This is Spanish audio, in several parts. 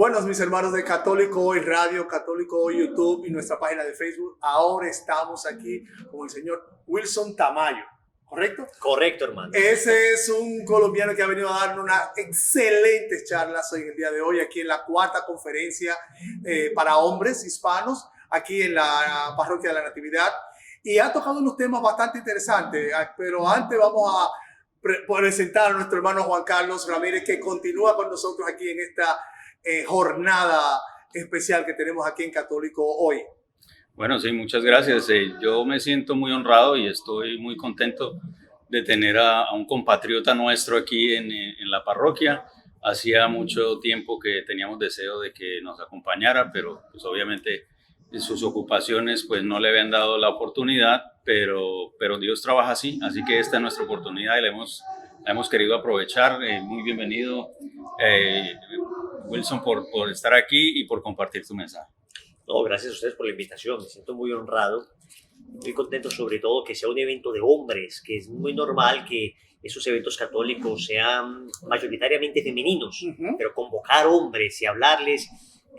Buenos mis hermanos de Católico Hoy Radio, Católico Hoy YouTube y nuestra página de Facebook. Ahora estamos aquí con el señor Wilson Tamayo, ¿correcto? Correcto, hermano. Ese es un colombiano que ha venido a darnos una excelente charla hoy en el día de hoy, aquí en la cuarta conferencia para hombres hispanos, aquí en la Parroquia de la Natividad. Y ha tocado unos temas bastante interesantes, pero antes vamos a presentar a nuestro hermano Juan Carlos Ramírez, que continúa con nosotros aquí en esta jornada especial que tenemos aquí en Católico Hoy. Bueno, sí, muchas gracias. Yo me siento muy honrado y estoy muy contento de tener a un compatriota nuestro aquí en la parroquia. Hacía mucho tiempo que teníamos deseo de que nos acompañara, pero pues obviamente en sus ocupaciones pues no le habían dado la oportunidad, pero Dios trabaja así que esta es nuestra oportunidad y la hemos querido aprovechar. Muy bienvenido, Wilson, por estar aquí y por compartir tu mensaje. No, gracias a ustedes por la invitación, me siento muy honrado, muy contento sobre todo que sea un evento de hombres, que es muy normal que esos eventos católicos sean mayoritariamente femeninos, pero convocar hombres y hablarles,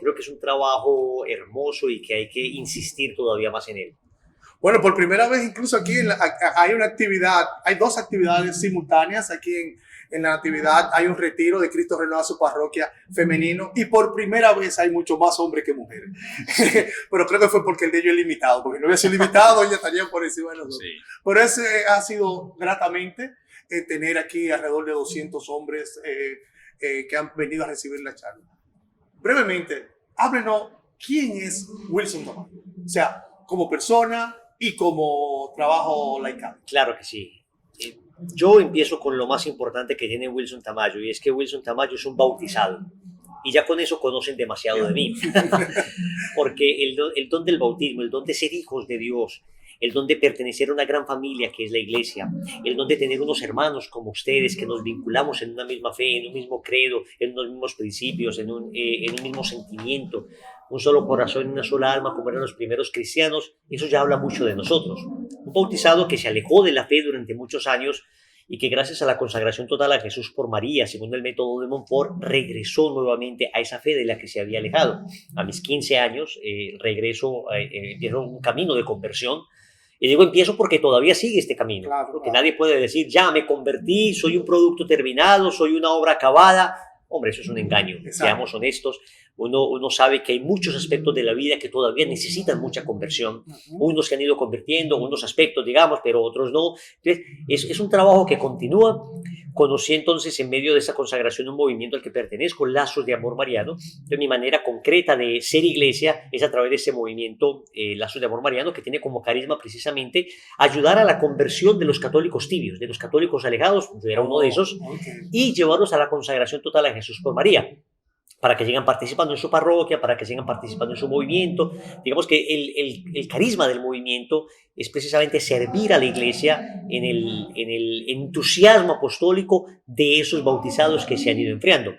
creo que es un trabajo hermoso y que hay que insistir todavía más en él. Bueno, por primera vez incluso aquí hay una actividad, hay dos actividades simultáneas aquí en la Natividad. Hay un retiro de Cristo Renueva su Parroquia femenino y por primera vez hay mucho más hombres que mujeres. Pero creo que fue porque el de ellos es limitado, porque no hubiera sido limitado, ya estarían por encima de nosotros. Sí. Pero ese ha sido gratamente tener aquí alrededor de 200 hombres que han venido a recibir la charla. Brevemente, háblenos, ¿quién es Wilson Tamayo? O sea, como persona y como trabajo laical. Claro que sí. Yo empiezo con lo más importante que tiene Wilson Tamayo, y es que Wilson Tamayo es un bautizado. Y ya con eso conocen demasiado de mí. Porque el don del bautismo, el don de ser hijos de Dios, el don de pertenecer a una gran familia que es la iglesia, el don de tener unos hermanos como ustedes que nos vinculamos en una misma fe, en un mismo credo, en unos mismos principios, en un mismo sentimiento, un solo corazón, una sola alma, como eran los primeros cristianos, eso ya habla mucho de nosotros. Un bautizado que se alejó de la fe durante muchos años y que gracias a la consagración total a Jesús por María, según el método de Montfort, regresó nuevamente a esa fe de la que se había alejado. A mis 15 años empiezo un camino de conversión. Y digo empiezo porque todavía sigue este camino, claro, porque nadie puede decir, ya me convertí, soy un producto terminado, soy una obra acabada. Hombre, eso es un engaño. Exacto. Seamos honestos. Uno sabe que hay muchos aspectos de la vida que todavía necesitan mucha conversión. Unos que han ido convirtiendo, unos aspectos, digamos, pero otros no. Entonces, es un trabajo que continúa. Conocí entonces en medio de esa consagración un movimiento al que pertenezco, Lazos de Amor Mariano. Entonces, mi manera concreta de ser iglesia es a través de ese movimiento, Lazos de Amor Mariano, que tiene como carisma precisamente ayudar a la conversión de los católicos tibios, de los católicos alejados, yo era uno de esos, y llevarlos a la consagración total a Jesús por María, para que sigan participando en su parroquia, para que sigan participando en su movimiento. Digamos que el carisma del movimiento es precisamente servir a la iglesia en el entusiasmo apostólico de esos bautizados que se han ido enfriando.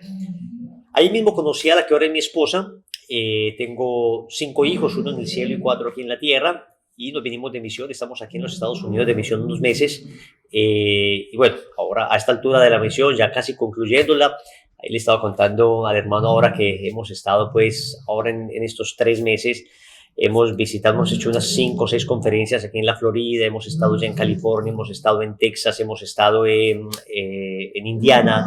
Ahí mismo conocí a la que ahora es mi esposa. Tengo 5 hijos, 1 en el cielo y 4 aquí en la tierra, y nos vinimos de misión. Estamos aquí en los Estados Unidos de misión unos meses, y bueno, ahora a esta altura de la misión, ya casi concluyéndola, ahí le estaba contando al hermano ahora que hemos estado, pues, ahora en estos 3 meses, hemos hecho unas 5 o 6 conferencias aquí en la Florida, hemos estado ya en California, hemos estado en Texas, hemos estado en Indiana.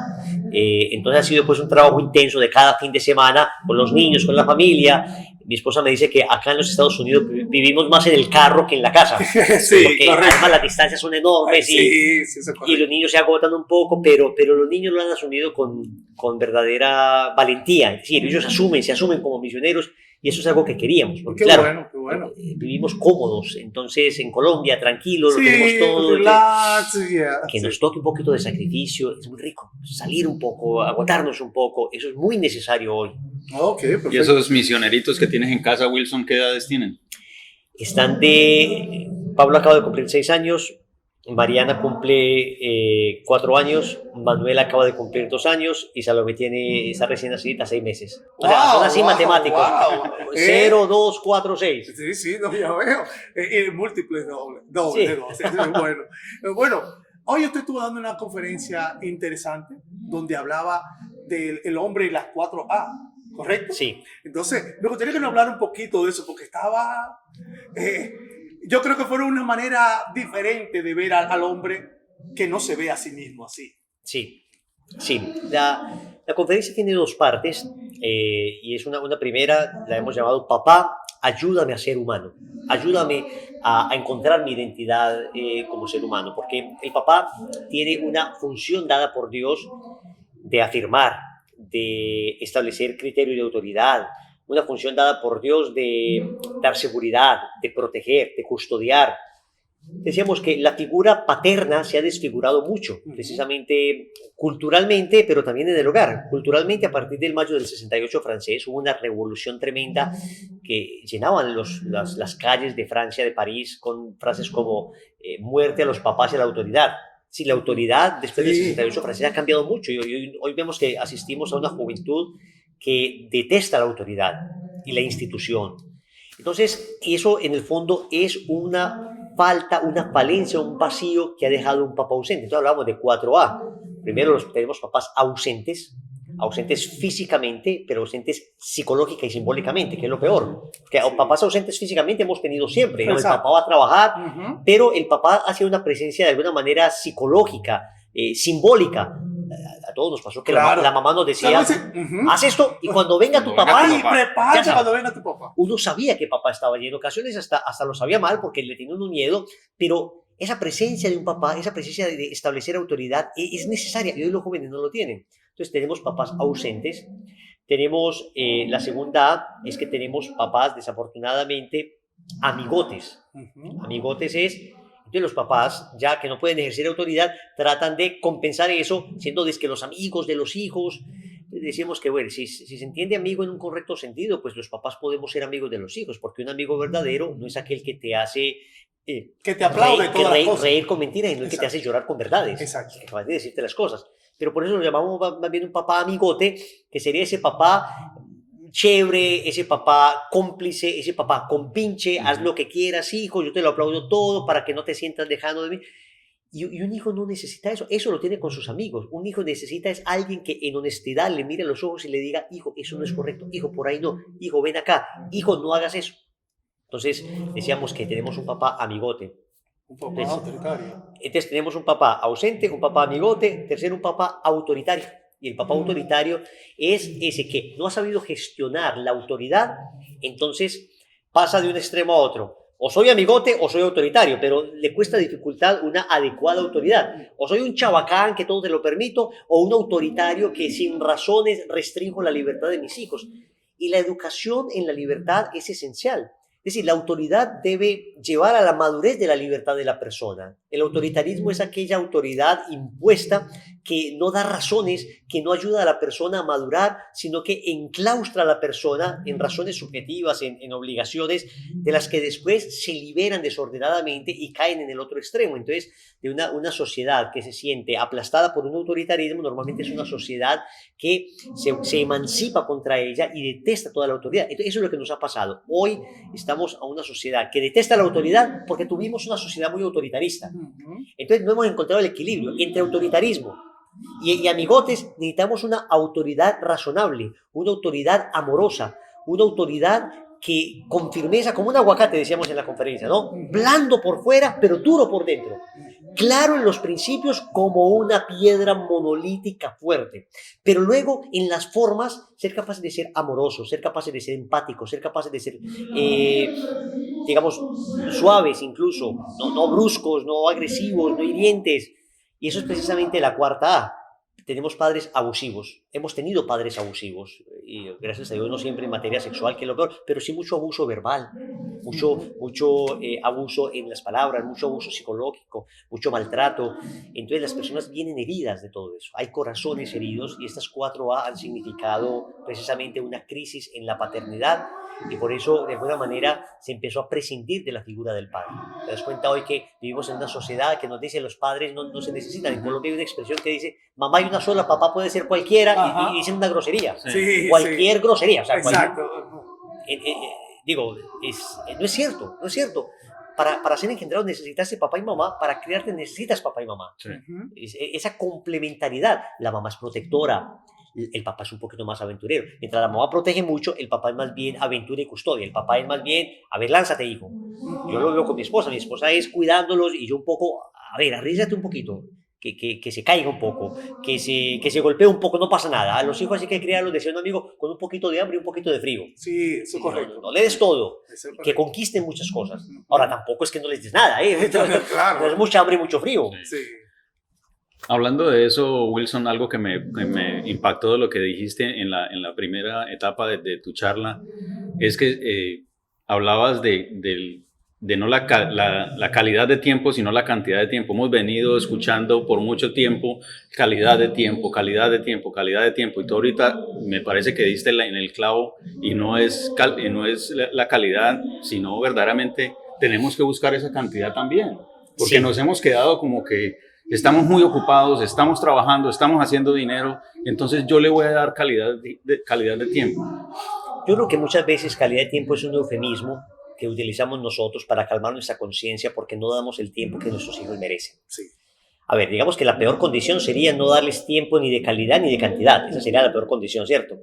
Entonces ha sido pues un trabajo intenso de cada fin de semana con los niños, con la familia. Mi esposa me dice que acá en los Estados Unidos vivimos más en el carro que en la casa. Sí, porque correcto. Además las distancias son enormes. Sí, y los niños se agotan un poco, pero los niños lo han asumido con verdadera valentía. Es decir, ellos se asumen como misioneros, y eso es algo que queríamos. Porque, qué bueno. Vivimos cómodos, entonces en Colombia, tranquilos, lo tenemos todo. Relax, que nos toque un poquito de sacrificio, es muy rico. Salir un poco, agotarnos un poco, eso es muy necesario hoy. Okay, perfecto. ¿Y esos misioneritos que tienes en casa, Wilson, qué edades tienen? Pablo acaba de cumplir 6 años, Mariana cumple 4 años, Manuel acaba de cumplir 2 años y Salomé está recién nacida 6 meses. O sea, son así matemáticos. 0, 2, 4, 6. Sí, no, ya veo. Múltiples doble. Sí. Bueno. Bueno, hoy usted estuvo dando una conferencia interesante donde hablaba del hombre y las 4A. ¿correcto? Sí. Entonces, me gustaría que nos hablara un poquito de eso, porque estaba... yo creo que fue una manera diferente de ver al hombre que no se ve a sí mismo así. Sí, sí. La conferencia tiene dos partes y es una primera, la hemos llamado Papá, ayúdame a ser humano, ayúdame a encontrar mi identidad como ser humano, porque el papá tiene una función dada por Dios de afirmar, de establecer criterio de autoridad, una función dada por Dios de dar seguridad, de proteger, de custodiar. Decíamos que la figura paterna se ha desfigurado mucho, precisamente culturalmente, pero también en el hogar. Culturalmente, a partir del mayo del 68 francés, hubo una revolución tremenda que llenaban las calles de Francia, de París, con frases como muerte a los papás y a la autoridad. Sí, la autoridad después del 68 francés ha cambiado mucho y hoy vemos que asistimos a una juventud que detesta la autoridad y la institución. Entonces, eso en el fondo es una falta, una falencia, un vacío que ha dejado un papá ausente. Entonces hablamos de 4A. Primero tenemos papás ausentes físicamente, pero ausentes psicológica y simbólicamente, que es lo peor. Que papás ausentes físicamente hemos tenido siempre, ¿no? El papá va a trabajar, pero el papá hace una presencia de alguna manera psicológica, simbólica. A todos nos pasó que la mamá nos decía, haz esto y cuando venga tu papá, prepárate cuando venga tu papá. Uno sabía que papá estaba allí, en ocasiones hasta lo sabía mal porque le tenía un miedo, pero esa presencia de un papá, esa presencia de establecer autoridad es necesaria y hoy los jóvenes no lo tienen. Entonces tenemos papás ausentes, tenemos la segunda es que tenemos papás desafortunadamente amigotes. Amigotes es... Entonces los papás, ya que no pueden ejercer autoridad, tratan de compensar eso, siendo que los amigos de los hijos. Decimos que, bueno, si se entiende amigo en un correcto sentido, pues los papás podemos ser amigos de los hijos, porque un amigo verdadero no es aquel que te hace... que te aplaude reír con mentiras, y no es que te hace llorar con verdades. Exacto. Que acabas de decirte las cosas. Pero por eso lo llamamos más bien un papá amigote, que sería ese papá chévere, ese papá cómplice, ese papá compinche, haz lo que quieras, hijo, yo te lo aplaudo todo para que no te sientas lejano de mí. Y un hijo no necesita eso lo tiene con sus amigos. Un hijo necesita es alguien que en honestidad le mire a los ojos y le diga, hijo, eso no es correcto, hijo, por ahí no, hijo, ven acá, hijo, no hagas eso. Entonces, decíamos que tenemos un papá amigote. Un papá autoritario. Entonces tenemos un papá ausente, un papá amigote, tercero un papá autoritario. Y el papá autoritario es ese que no ha sabido gestionar la autoridad, entonces pasa de un extremo a otro. O soy amigote o soy autoritario, pero le cuesta dificultad una adecuada autoridad. O soy un chabacán que todo te lo permito, o un autoritario que sin razones restringo la libertad de mis hijos. Y la educación en la libertad es esencial. Es decir, la autoridad debe llevar a la madurez de la libertad de la persona. El autoritarismo es aquella autoridad impuesta que no da razones, que no ayuda a la persona a madurar, sino que enclaustra a la persona en razones subjetivas, en obligaciones, de las que después se liberan desordenadamente y caen en el otro extremo. Entonces, de una sociedad que se siente aplastada por un autoritarismo, normalmente es una sociedad que se emancipa contra ella y detesta toda la autoridad. Entonces, eso es lo que nos ha pasado. Hoy estamos a una sociedad que detesta la autoridad porque tuvimos una sociedad muy autoritarista. Entonces no hemos encontrado el equilibrio entre autoritarismo y amigotes. Necesitamos una autoridad razonable, una autoridad amorosa, una autoridad que con firmeza, como un aguacate, decíamos en la conferencia, ¿no? Blando por fuera, pero duro por dentro. Claro en los principios como una piedra monolítica fuerte, pero luego en las formas ser capaces de ser amorosos, ser capaces de ser empáticos, ser capaces de ser, digamos, suaves incluso, no bruscos, no agresivos, no hirientes. Y eso es precisamente la cuarta A. Tenemos padres abusivos, hemos tenido padres abusivos, y gracias a Dios no siempre en materia sexual, que es lo peor, pero sí mucho abuso verbal, mucho abuso en las palabras, mucho abuso psicológico, mucho maltrato. Entonces las personas vienen heridas de todo eso, hay corazones heridos, y estas 4A han significado precisamente una crisis en la paternidad, y por eso de alguna manera se empezó a prescindir de la figura del padre. Te das cuenta hoy que vivimos en una sociedad que nos dice los padres no se necesitan. En Colombia hay una expresión que dice, mamá hay una sola, papá puede ser cualquiera, y dicen una grosería. Sí, Cualquier grosería. O sea, exacto. Digo, no es cierto, no es cierto. Para ser engendrado necesitas papá y mamá, para criarte necesitas papá y mamá. Sí. Esa complementariedad. La mamá es protectora, el papá es un poquito más aventurero. Mientras la mamá protege mucho, el papá es más bien aventura y custodia. El papá es más bien, a ver, lánzate, hijo. Yo lo veo con mi esposa es cuidándolos y yo un poco, a ver, arríesgate un poquito. Que se caiga un poco, que se golpee un poco, no pasa nada. A los hijos hay que criarlos, decía un amigo, con un poquito de hambre y un poquito de frío. Sí, eso es correcto. No le des todo, Eso es que correcto. conquisten muchas cosas. Ahora, tampoco es que no les des nada, ¿eh? Claro. No es mucha hambre y mucho frío. Sí. Hablando de eso, Wilson, algo que me impactó de lo que dijiste en la primera etapa de tu charla es que hablabas de no la calidad de tiempo, sino la cantidad de tiempo. Hemos venido escuchando por mucho tiempo calidad de tiempo, calidad de tiempo, calidad de tiempo. Y tú ahorita me parece que diste en el clavo y no es la calidad, sino verdaderamente tenemos que buscar esa cantidad también. Porque Sí. nos hemos quedado como que estamos muy ocupados, estamos trabajando, estamos haciendo dinero, entonces yo le voy a dar calidad de tiempo. Yo creo que muchas veces calidad de tiempo es un eufemismo que utilizamos nosotros para calmar nuestra conciencia porque no damos el tiempo que nuestros hijos merecen. Sí. A ver, digamos que la peor condición sería no darles tiempo ni de calidad ni de cantidad. Esa sería la peor condición, ¿cierto?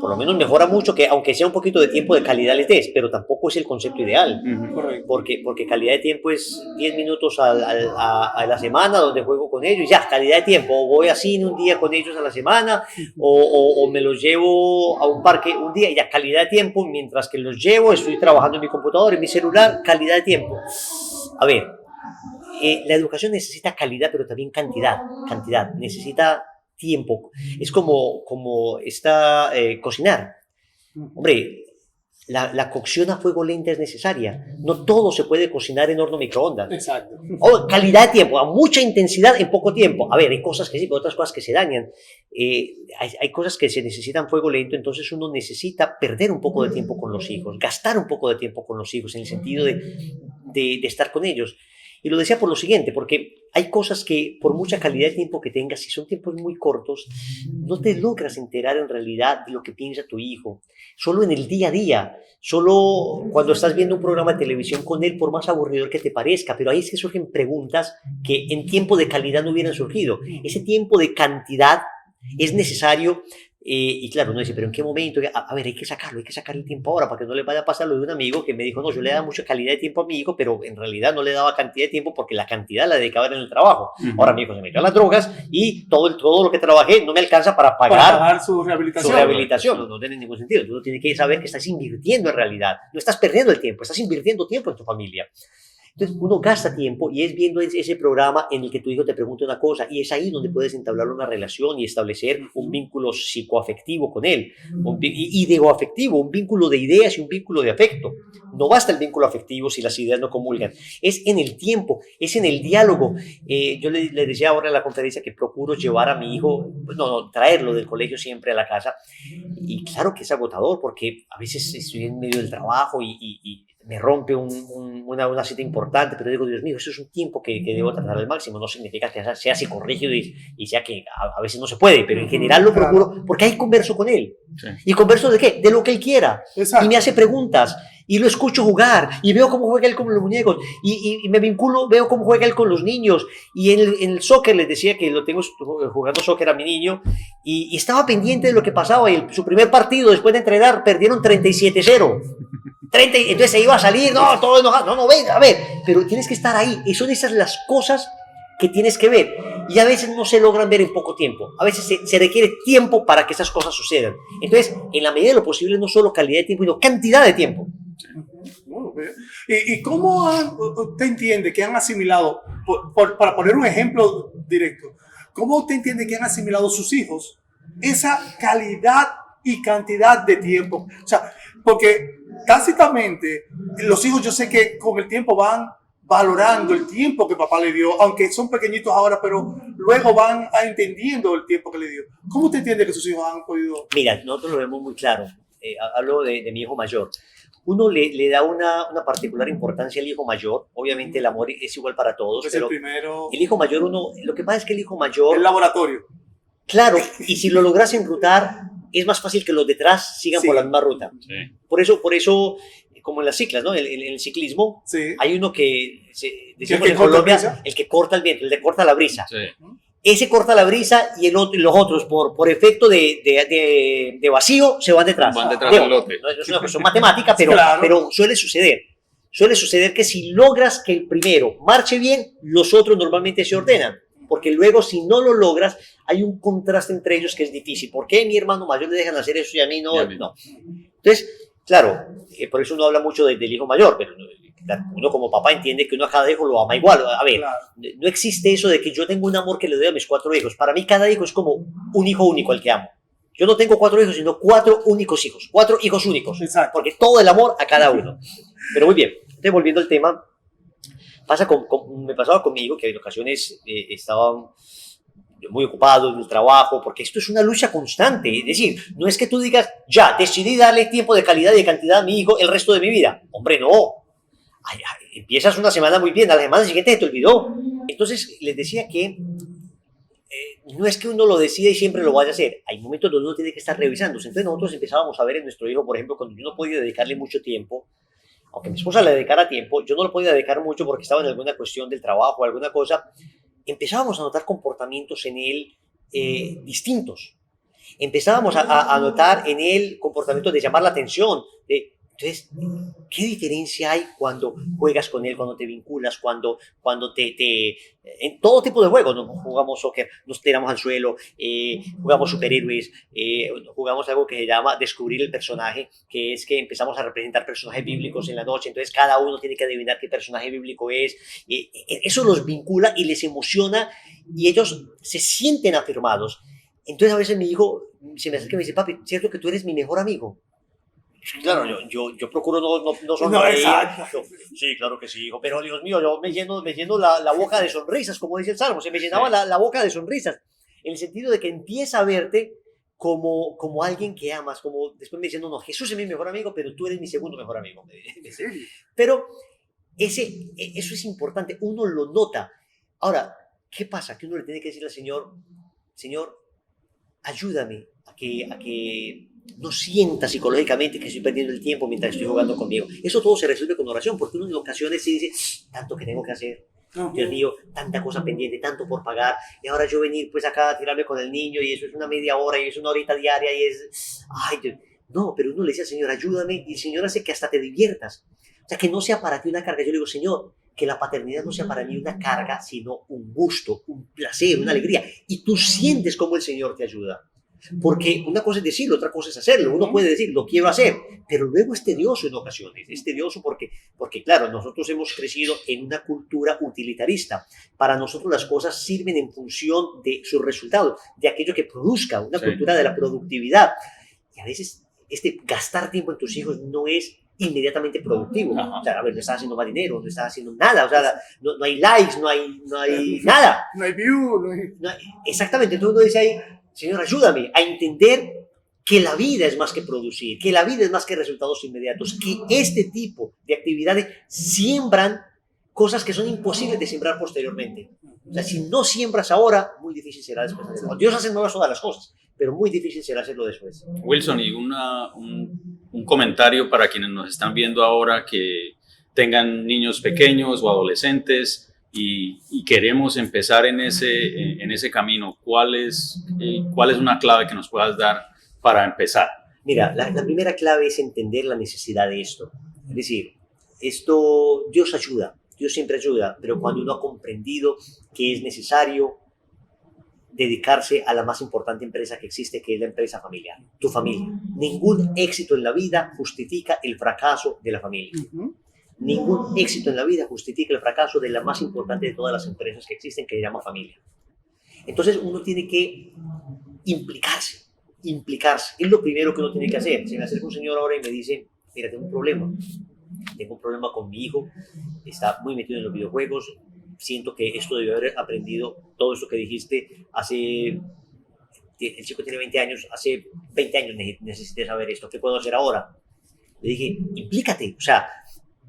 Por lo menos mejora mucho que aunque sea un poquito de tiempo de calidad les des, pero tampoco es el concepto ideal. Correcto. Porque calidad de tiempo es 10 minutos a la semana donde juego con ellos, ya, calidad de tiempo, o voy a cine un día con ellos a la semana, o me los llevo a un parque un día, ya, calidad de tiempo, mientras que los llevo, estoy trabajando en mi computador, en mi celular, calidad de tiempo. A ver, la educación necesita calidad, pero también cantidad, necesita tiempo. Es como cocinar. Hombre, la cocción a fuego lento es necesaria. No todo se puede cocinar en horno microondas. Exacto. Calidad de tiempo, a mucha intensidad en poco tiempo. A ver, hay cosas que sí, pero otras cosas que se dañan. Hay cosas que se necesitan fuego lento, entonces uno necesita perder un poco de tiempo con los hijos, gastar un poco de tiempo con los hijos, en el sentido de estar con ellos. Y lo decía por lo siguiente, porque hay cosas que por mucha calidad de tiempo que tengas, si son tiempos muy cortos, no te logras enterar en realidad de lo que piensa tu hijo. Solo en el día a día, solo cuando estás viendo un programa de televisión con él, por más aburridor que te parezca, pero ahí es que surgen preguntas que en tiempo de calidad no hubieran surgido. Ese tiempo de cantidad es necesario. Y claro, uno dice, pero ¿en qué momento? A ver, hay que sacar el tiempo ahora para que no le vaya a pasar lo de un amigo que me dijo, no, yo le daba mucha calidad de tiempo a mi hijo, pero en realidad no le daba cantidad de tiempo porque la cantidad la dedicaba en el trabajo. Ahora mi hijo se metió a las drogas y todo lo que trabajé no me alcanza para pagar su rehabilitación. su rehabilitación. No tiene ningún sentido. Tú tienes que saber que estás invirtiendo en realidad. No estás perdiendo el tiempo, estás invirtiendo tiempo en tu familia. Entonces uno gasta tiempo y es viendo ese programa en el que tu hijo te pregunta una cosa y es ahí donde puedes entablar una relación y establecer un vínculo psicoafectivo con él, ideoafectivo, un vínculo de ideas y un vínculo de afecto. No basta el vínculo afectivo si las ideas no comulgan. Es en el tiempo, es en el diálogo. Yo le decía ahora en la conferencia que procuro llevar a mi hijo, traerlo del colegio siempre a la casa. Y claro que es agotador porque a veces estoy en medio del trabajo y me rompe una cita importante, pero digo, Dios mío, eso es un tiempo que debo tratar al máximo. No significa que sea psicorrígido y sea que a veces no se puede, pero en general lo procuro porque ahí converso con él. Sí. ¿Y converso de qué? De lo que él quiera. Exacto. Y me hace preguntas y lo escucho jugar y veo cómo juega él con los muñecos y me vinculo, veo cómo juega él con los niños. Y en el soccer les decía que lo tengo jugando soccer a mi niño y estaba pendiente de lo que pasaba y su primer partido después de entrenar perdieron 37-0. Entonces se iba a salir, no, todo enojado, no, venga, a ver, pero tienes que estar ahí, y son esas las cosas que tienes que ver, y a veces no se logran ver en poco tiempo, a veces se requiere tiempo para que esas cosas sucedan, entonces, en la medida de lo posible, no solo calidad de tiempo, sino cantidad de tiempo. ¿Y cómo usted entiende que han asimilado, para poner un ejemplo directo, cómo usted entiende que han asimilado sus hijos esa calidad y cantidad de tiempo? O sea, porque tácitamente los hijos yo sé que con el tiempo van valorando el tiempo que papá le dio, aunque son pequeñitos ahora, pero luego van entendiendo el tiempo que le dio. ¿Cómo usted entiende que sus hijos han podido? Mira, nosotros lo vemos muy claro. Hablo de mi hijo mayor. Uno le da una particular importancia al hijo mayor. Obviamente el amor es igual para todos, Es pero el primero. el hijo mayor, lo que pasa es que el hijo mayor... El laboratorio. Claro, y si lo logras enrutar, es más fácil que los detrás sigan por la misma ruta. Sí. Por eso, como en las ciclas, ¿no? En el ciclismo, Sí. decimos que en corta Colombia, brisa. el que corta el viento, el que corta la brisa. Sí. ese corta la brisa y los otros, por efecto de vacío, se van detrás. Van detrás del lote. No es una cuestión matemática, pero, Claro. pero suele suceder. Suele suceder que si logras que el primero marche bien, los otros normalmente se ordenan. Porque luego, si no lo logras, hay un contraste entre ellos que es difícil. ¿Por qué a mi hermano mayor le dejan hacer eso y a mí no? Y a mí. No. Entonces, claro, por eso uno habla mucho del hijo mayor, pero uno como papá entiende que uno a cada hijo lo ama igual. A ver, Claro. no existe eso de que yo tengo un amor que le doy a mis 4 hijos. Para mí cada hijo es como un hijo único al que amo. Yo no tengo 4 hijos, sino 4 únicos hijos. 4 hijos únicos. Exacto. Porque todo el amor a cada uno. Pero muy bien, entonces volviendo al tema, me pasaba con mi hijo que en ocasiones estaba muy ocupado en el trabajo, porque esto es una lucha constante. Es decir, no es que tú digas, ya, decidí darle tiempo de calidad y de cantidad a mi hijo el resto de mi vida. Hombre, no. Empiezas una semana muy bien, a la semana siguiente se te olvidó. Entonces les decía que no es que uno lo decida y siempre lo vaya a hacer. Hay momentos donde uno tiene que estar revisándose. Entonces nosotros empezábamos a ver en nuestro hijo, por ejemplo, cuando yo no podía dedicarle mucho tiempo, aunque mi esposa le dedicara tiempo, yo no lo podía dedicar mucho porque estaba en alguna cuestión del trabajo o alguna cosa. Empezábamos a notar comportamientos en él distintos. Empezábamos a notar en él comportamientos de llamar la atención. Entonces, ¿qué diferencia hay cuando juegas con él, cuando te vinculas, cuando en todo tipo de juegos, ¿no? Jugamos soccer, nos tiramos al suelo, jugamos superhéroes, jugamos algo que se llama descubrir el personaje, que es que empezamos a representar personajes bíblicos en la noche, entonces cada uno tiene que adivinar qué personaje bíblico es, eso los vincula y les emociona y ellos se sienten afirmados. Entonces a veces mi hijo se me acerca y me dice, papi, ¿cierto que tú eres mi mejor amigo? Claro, yo procuro no sonreír. Exacto. Sí, claro que sí, hijo, pero Dios mío, yo me lleno la boca de sonrisas, como dice el Salmo, se me llenaba la boca de sonrisas, en el sentido de que empieza a verte como alguien que amas, como después me diciendo, no, Jesús es mi mejor amigo, pero tú eres mi segundo mejor amigo. Pero eso es importante, uno lo nota. Ahora, ¿qué pasa? Que uno le tiene que decir al Señor, Señor, ayúdame a que no sienta psicológicamente que estoy perdiendo el tiempo mientras estoy jugando conmigo. Eso todo se resuelve con oración, porque uno en ocasiones sí dice, tanto que tengo que hacer, Dios mío, tanta cosa pendiente, tanto por pagar, y ahora yo venir pues acá a tirarme con el niño, y eso es una media hora, y es una horita diaria, y es, ay, Dios. No, pero uno le dice al Señor, ayúdame, y el Señor hace que hasta te diviertas, o sea, que no sea para ti una carga. Yo le digo, Señor, que la paternidad no sea para mí una carga, sino un gusto, un placer, una alegría, y tú sientes cómo el Señor te ayuda. Porque una cosa es decirlo, otra cosa es hacerlo. Uno puede decir, lo quiero hacer, pero luego es tedioso en ocasiones. Es tedioso porque claro, nosotros hemos crecido en una cultura utilitarista. Para nosotros las cosas sirven en función de sus resultados, de aquello que produzca, una cultura de la productividad. Y a veces gastar tiempo en tus hijos no es inmediatamente productivo. O sea, a ver, no estás haciendo más dinero, no estás haciendo nada, o sea, no hay likes, no hay nada. No hay view, Exactamente, entonces uno dice ahí, Señor, ayúdame a entender que la vida es más que producir, que la vida es más que resultados inmediatos, que este tipo de actividades siembran cosas que son imposibles de sembrar posteriormente. O sea, si no siembras ahora, muy difícil será después. Dios hace nuevas todas las cosas, pero muy difícil será hacerlo después. Wilson, y un comentario para quienes nos están viendo ahora que tengan niños pequeños o adolescentes y queremos empezar en ese camino. ¿Cuál es una clave que nos puedas dar para empezar? Mira, la primera clave es entender la necesidad de esto. Es decir, Dios ayuda, Dios siempre ayuda, pero cuando uno ha comprendido que es necesario dedicarse a la más importante empresa que existe, que es la empresa familiar, tu familia. Ningún éxito en la vida justifica el fracaso de la familia. Ningún éxito en la vida justifica el fracaso de la más importante de todas las empresas que existen, que se llama familia. Entonces uno tiene que implicarse. Es lo primero que uno tiene que hacer. Se me acerca un señor ahora y me dice, mira, tengo un problema con mi hijo, está muy metido en los videojuegos, siento que esto debió haber aprendido, todo esto que dijiste el chico tiene 20 años, hace 20 años necesité saber esto, ¿qué puedo hacer ahora? Le dije, implícate, o sea,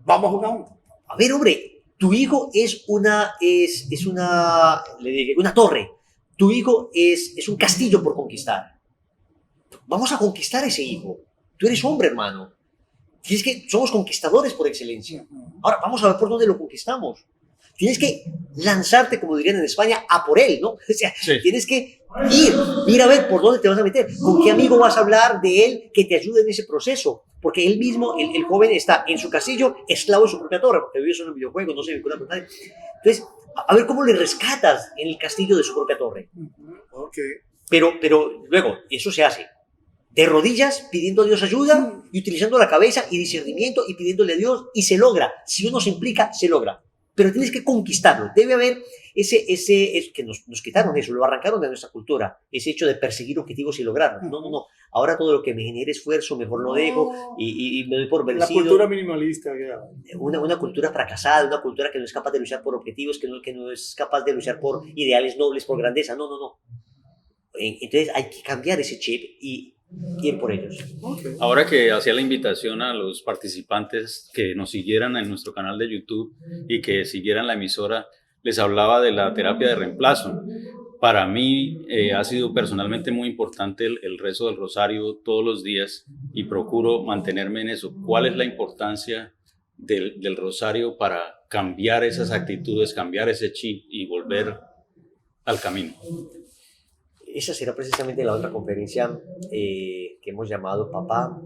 vamos a jugar juntos. A ver, hombre, tu hijo es una torre, tu hijo es un castillo por conquistar. Vamos a conquistar ese hijo. Tú eres hombre, hermano. Y es que somos conquistadores por excelencia. Ahora, vamos a ver por dónde lo conquistamos. tienes que lanzarte, como dirían en España, a por él, ¿no? O sea, Sí. tienes que ir a ver por dónde te vas a meter, con qué amigo vas a hablar de él que te ayude en ese proceso, porque él mismo, el joven está en su castillo, esclavo de su propia torre, porque vive solo en un videojuego, no se vincula con nadie. Entonces, a ver cómo le rescatas en el castillo de su propia torre. Ok. Pero luego, eso se hace de rodillas, pidiendo a Dios ayuda y utilizando la cabeza y discernimiento y pidiéndole a Dios, y se logra. Si uno se implica, se logra. Pero tienes que conquistarlo. Debe haber ese que nos quitaron eso, lo arrancaron de nuestra cultura, ese hecho de perseguir objetivos y lograrlos. No. Ahora todo lo que me genere esfuerzo, mejor lo dejo y me doy por La vencido. cultura minimalista. Una cultura fracasada, una cultura que no es capaz de luchar por objetivos, que no es capaz de luchar por ideales nobles, por grandeza. No. Entonces hay que cambiar ese chip y ir por ellos. Okay. Ahora que hacía la invitación a los participantes que nos siguieran en nuestro canal de YouTube y que siguieran la emisora, les hablaba de la terapia de reemplazo. Para mí ha sido personalmente muy importante el rezo del rosario todos los días y procuro mantenerme en eso. ¿Cuál es la importancia del rosario para cambiar esas actitudes, cambiar ese chip y volver al camino? Esa será precisamente la otra conferencia que hemos llamado Papá,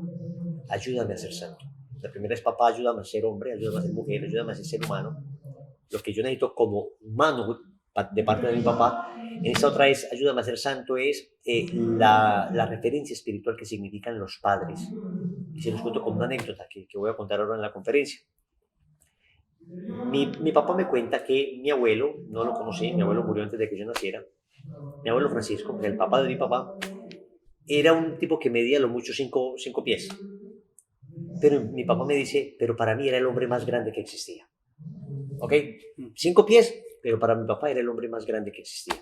ayúdame a ser santo. La primera es Papá, ayúdame a ser hombre, ayúdame a ser mujer, ayúdame a ser humano. Lo que yo necesito como humano de parte de mi papá. En esta otra es ayúdame a ser santo, es la referencia espiritual que significan los padres. Y se los cuento con una anécdota que voy a contar ahora en la conferencia. Mi papá me cuenta que mi abuelo, no lo conocí, mi abuelo murió antes de que yo naciera. Mi abuelo Francisco, el papá de mi papá, era un tipo que medía lo mucho 5 pies. Pero mi papá me dice, pero para mí era el hombre más grande que existía. ¿Ok? 5 pies, pero para mi papá era el hombre más grande que existía.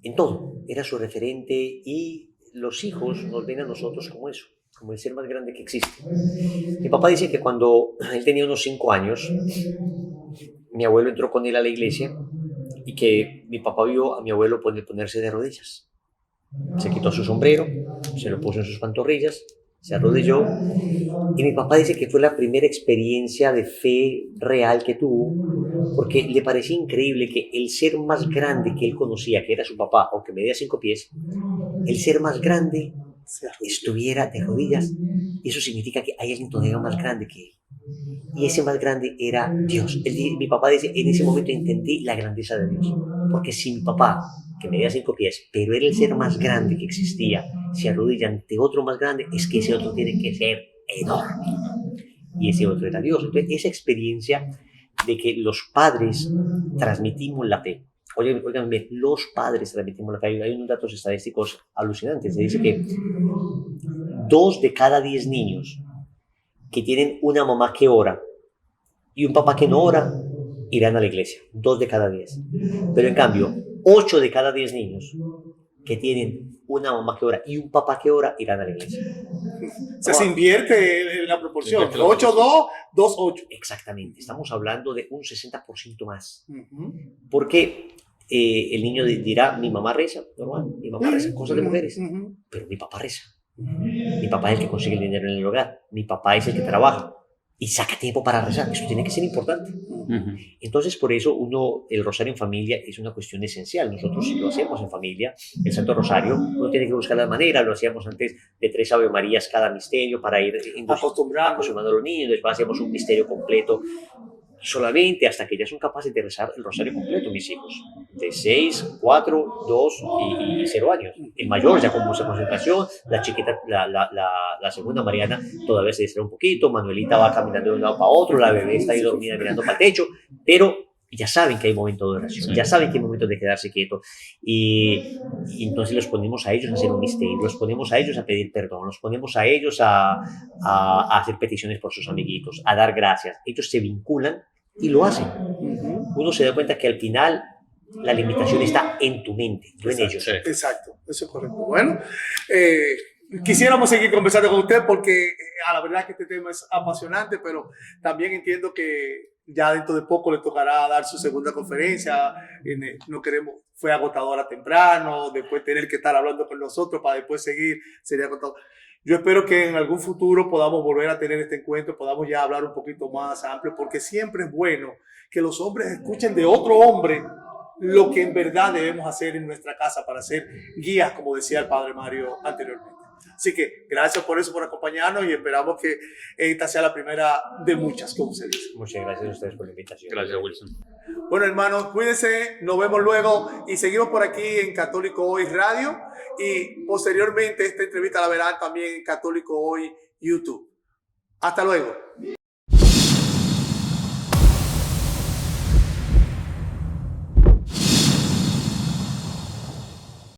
En todo, era su referente y los hijos nos ven a nosotros como eso, como el ser más grande que existe. Mi papá dice que cuando él tenía unos 5 años, mi abuelo entró con él a la iglesia y que mi papá vio a mi abuelo ponerse de rodillas. Se quitó su sombrero, se lo puso en sus pantorrillas, se arrodilló y mi papá dice que fue la primera experiencia de fe real que tuvo porque le parecía increíble que el ser más grande que él conocía, que era su papá, aunque medía 5 pies, el ser más grande estuviera de rodillas. Eso significa que hay alguien todavía más grande que él. Y ese más grande era Dios. Mi papá dice, en ese momento entendí la grandeza de Dios. Porque si mi papá, que medía 5 pies, pero era el ser más grande que existía, se arrodilla ante otro más grande, es que ese otro tiene que ser enorme. Y ese otro era Dios. Entonces, esa experiencia de que los padres transmitimos la fe. Oigan bien, los padres transmitimos la fe. Hay unos datos estadísticos alucinantes. Se dice que 2 de cada 10 niños que tienen una mamá que ora y un papá que no ora, irán a la iglesia. 2 de cada 10. Pero en cambio, 8 de cada 10 niños que tienen una mamá que ora y un papá que ora, irán a la iglesia. O sea, se invierte la proporción. 8-2, 2-8. Exactamente. Estamos hablando de un 60% más. Uh-huh. Porque el niño dirá, mi mamá reza, normal, mi mamá reza, cosas de mujeres. Uh-huh. Pero mi papá reza. Mi papá es el que consigue el dinero en el hogar. Mi papá es el que trabaja y saca tiempo para rezar. Eso tiene que ser importante. Uh-huh. Entonces, por eso el rosario en familia es una cuestión esencial. Nosotros lo hacemos en familia, el Santo Rosario. Uno tiene que buscar la manera. Lo hacíamos antes de 3 Ave Marías cada misterio para ir acostumbrando a los niños. Después hacíamos un misterio completo solamente hasta que ya son capaces de rezar el rosario completo, mis hijos, de 6, 4, 2 y 0 años. El mayor ya con mucha concentración, la chiquita, la segunda Mariana todavía se distrae un poquito, Manuelita va caminando de un lado para otro, la bebé está ahí dormida mirando para el techo, pero ya saben que hay momentos de oración, ya saben que hay momentos de quedarse quieto y entonces los ponemos a ellos a hacer un misterio, los ponemos a ellos a pedir perdón, los ponemos a ellos a hacer peticiones por sus amiguitos, a dar gracias. Ellos se vinculan y lo hacen. Uno se da cuenta que al final la limitación está en tu mente, no en ellos. Exacto, eso es correcto. Bueno, quisiéramos seguir conversando con usted porque a la verdad que este tema es apasionante, pero también entiendo que ya dentro de poco le tocará dar su segunda conferencia. No queremos, fue agotadora temprano, después tener que estar hablando con nosotros para después seguir, sería agotador. Yo espero que en algún futuro podamos volver a tener este encuentro, podamos ya hablar un poquito más amplio, porque siempre es bueno que los hombres escuchen de otro hombre lo que en verdad debemos hacer en nuestra casa para ser guías, como decía el padre Mario anteriormente. Así que gracias por eso, por acompañarnos, y esperamos que esta sea la primera de muchas, como se dice. Muchas gracias a ustedes por la invitación. Gracias, Wilson. Bueno, hermanos, cuídense, nos vemos luego y seguimos por aquí en Católico Hoy Radio, y posteriormente esta entrevista la verán también en Católico Hoy YouTube. Hasta luego.